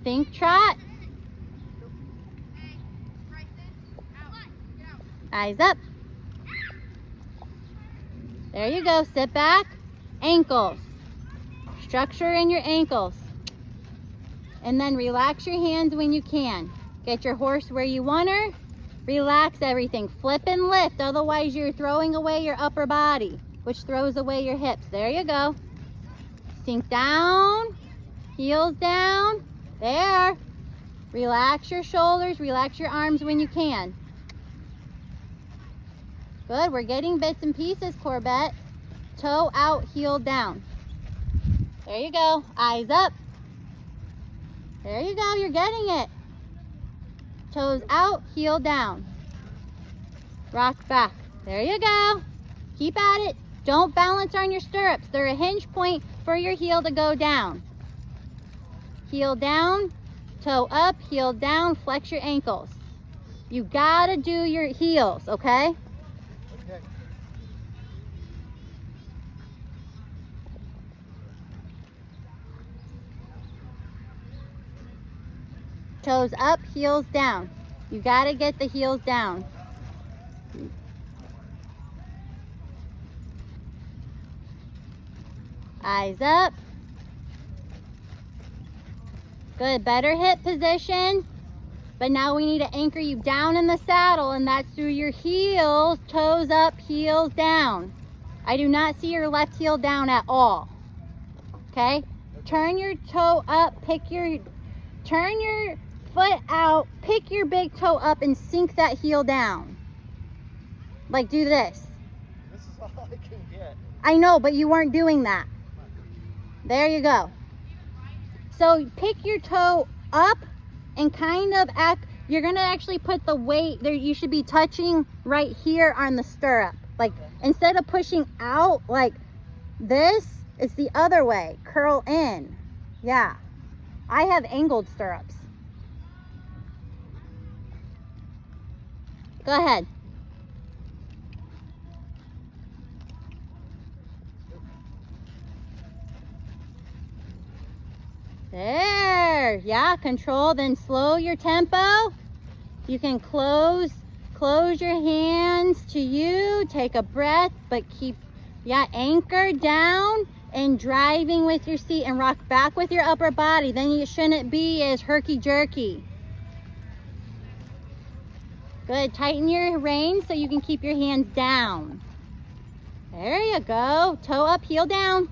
Think trot. Eyes up. There you go. Sit back. Ankles. Structure in your ankles. And then relax your hands when you can. Get your horse where you want her. Relax everything. Flip and lift. Otherwise, you're throwing away your upper body, which throws away your hips. There you go. Sink down. Heels down. There. Relax your shoulders. Relax your arms when you can. Good. We're getting bits and pieces, Corbet. Toe out, heel down. There you go. Eyes up. There you go. You're getting it. Toes out, heel down. Rock back. There you go. Keep at it. Don't balance on your stirrups. They're a hinge point for your heel to go down. Heel down, toe up, heel down, flex your ankles. You gotta do your heels, okay? Okay. Toes up, heels down. You gotta get the heels down. Eyes up. Good, better hip position. But now we need to anchor you down in the saddle, and that's through your heels, toes up, heels down. I do not see your left heel down at all. Okay? Turn your toe up, turn your foot out, pick your big toe up and sink that heel down. Like do this. This is all I can get. I know, but you weren't doing that. There you go. So pick your toe up and kind of act, you're gonna actually put the weight there. You should be touching right here on the stirrup. Like instead of pushing out like this, it's the other way. Curl in. Yeah. I have angled stirrups. Go ahead. There. Yeah, control, then slow your tempo. You can close your hands to you. Take a breath, but keep, anchor down and driving with your seat and rock back with your upper body. Then you shouldn't be as herky-jerky. Good. Tighten your reins so you can keep your hands down. There you go. Toe up, heel down.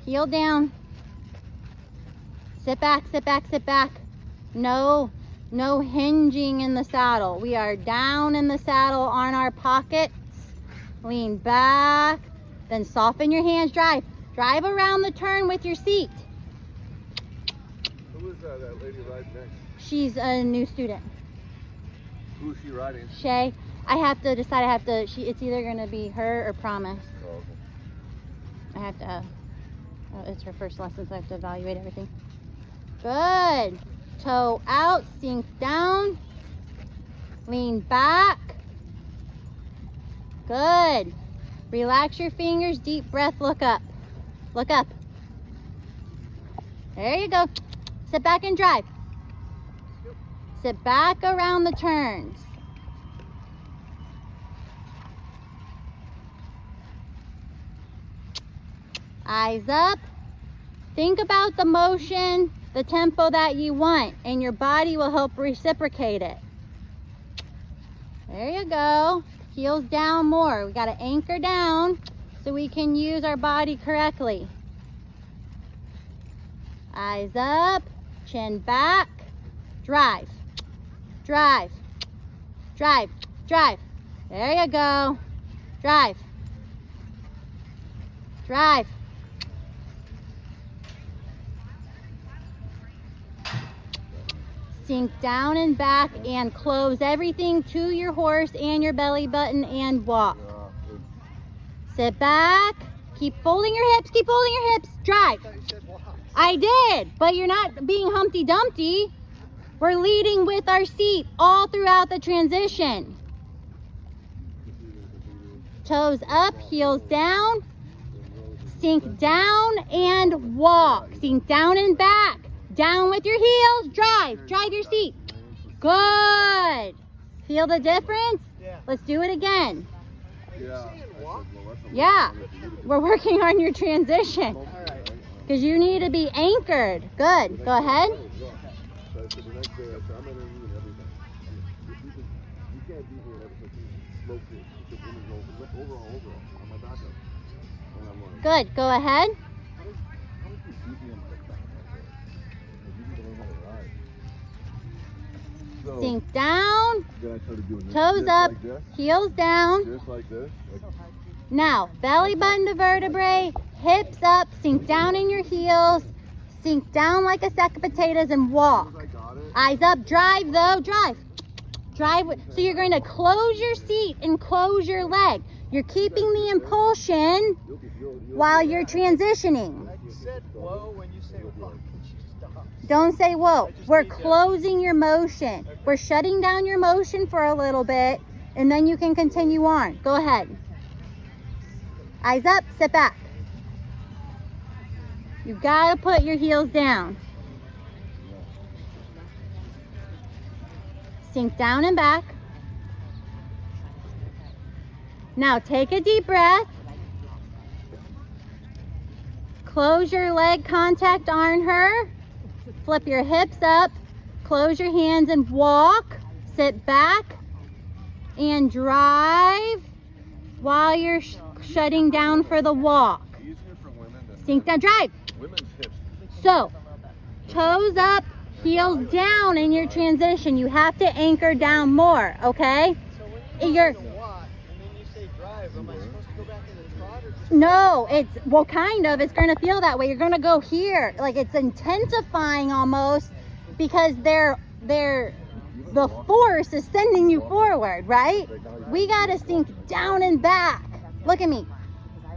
Heel down. Sit back, sit back, sit back. No hinging in the saddle. We are down in the saddle on our pockets. Lean back. Then soften your hands. Drive. Drive around the turn with your seat. Who is that lady riding next? She's a new student. Who is she riding? Shay. I have to decide. It's either going to be her or Promise. Oh, okay. I have to, it's her first lesson, so I have to evaluate everything. Good. Toe out, sink down. Lean back. Good. Relax your fingers, deep breath, look up. Look up. There you go. Sit back and drive. Sit back around the turns. Eyes up. Think about the motion, the tempo that you want, and your body will help reciprocate it. There you go. Heels down more. We got to anchor down so we can use our body correctly. Eyes up, chin back, drive, drive, drive, drive. There you go. Drive, drive. Sink down and back and close everything to your horse and your belly button and walk. Sit back. Keep folding your hips. Keep folding your hips. Drive. I did, but you're not being Humpty Dumpty. We're leading with our seat all throughout the transition. Toes up, heels down. Sink down and walk. Sink down and back. Down with your heels. Drive. Drive your seat. Good. Feel the difference? Yeah. Let's do it again. Yeah. Yeah. We're working on your transition. All right. Because you need to be anchored. Good. Go ahead. Good. Go ahead. Sink down. Toes up. Heels down. Just like this. Now, belly button to vertebrae, hips up, sink down in your heels, sink down like a sack of potatoes and walk. Eyes up, drive though, drive. Drive, so you're going to close your seat and close your leg. You're keeping the impulsion while you're transitioning. You said whoa when you say whoa. Stop. Don't say whoa. We're closing your motion. We're shutting down your motion for a little bit and then you can continue on. Go ahead. Eyes up, sit back. You've got to put your heels down. Sink down and back. Now take a deep breath. Close your leg contact on her. Flip your hips up. Close your hands and walk. Sit back and drive while you're shutting down for the walk. Easier for women than Sink down, drive. women's hips. So, toes up, heels down in your transition. You have to anchor down more, okay? So when You're, walk and then you say drive, am I supposed to go back in the trot or just no, it's, well, kind of. It's going to feel that way. You're going to go here. Like it's intensifying almost because the force is sending you forward, right? We got to sink down and back. Look at me.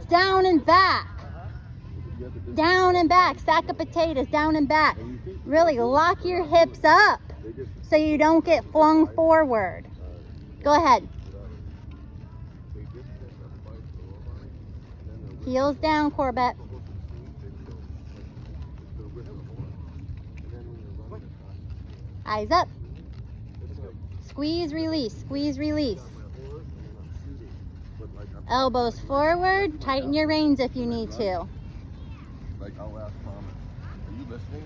Down and back. Down and back. Sack of potatoes. Down and back. Really lock your hips up so you don't get flung forward. Go ahead. Heels down, Corbet. Eyes up. Squeeze, release. Squeeze, release. Elbows forward. Tighten your reins if you need to. like I'll ask Mom, are you listening?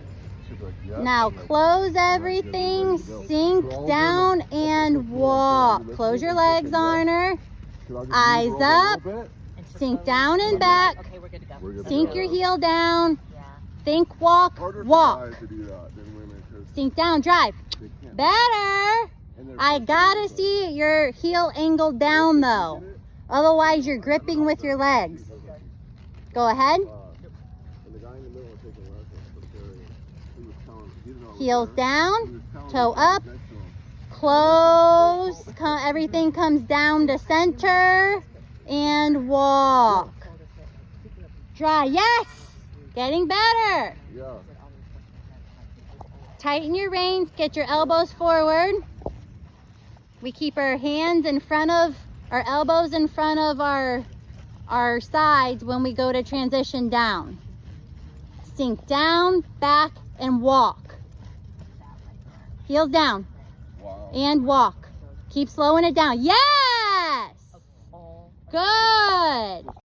She'll be like, yeah. Now close everything, sink down and walk. Close your legs on her. Eyes up. Sink down and back. Okay, we're good to go. Sink your heel down. Yeah. Think, walk, Harder for walk. guys to do that than women 'cause Sink down, drive. they can't. Better. And they're I gotta see your heel angled down though. Otherwise you're gripping with your legs. Go ahead. And the guy in the middle was taking lessons for carrying. He was telling, he didn't know it was Heels her. down, He was telling toe the up, guys next to him. close, everything comes down to center, and walk. Dry, yes! Getting better. Yeah. Tighten your reins, get your elbows forward. We keep our hands in front of, our elbows in front of our sides when we go to transition down. Sink down, back, and walk. Heels down, Wow. and walk. Keep slowing it down. Yes! Good.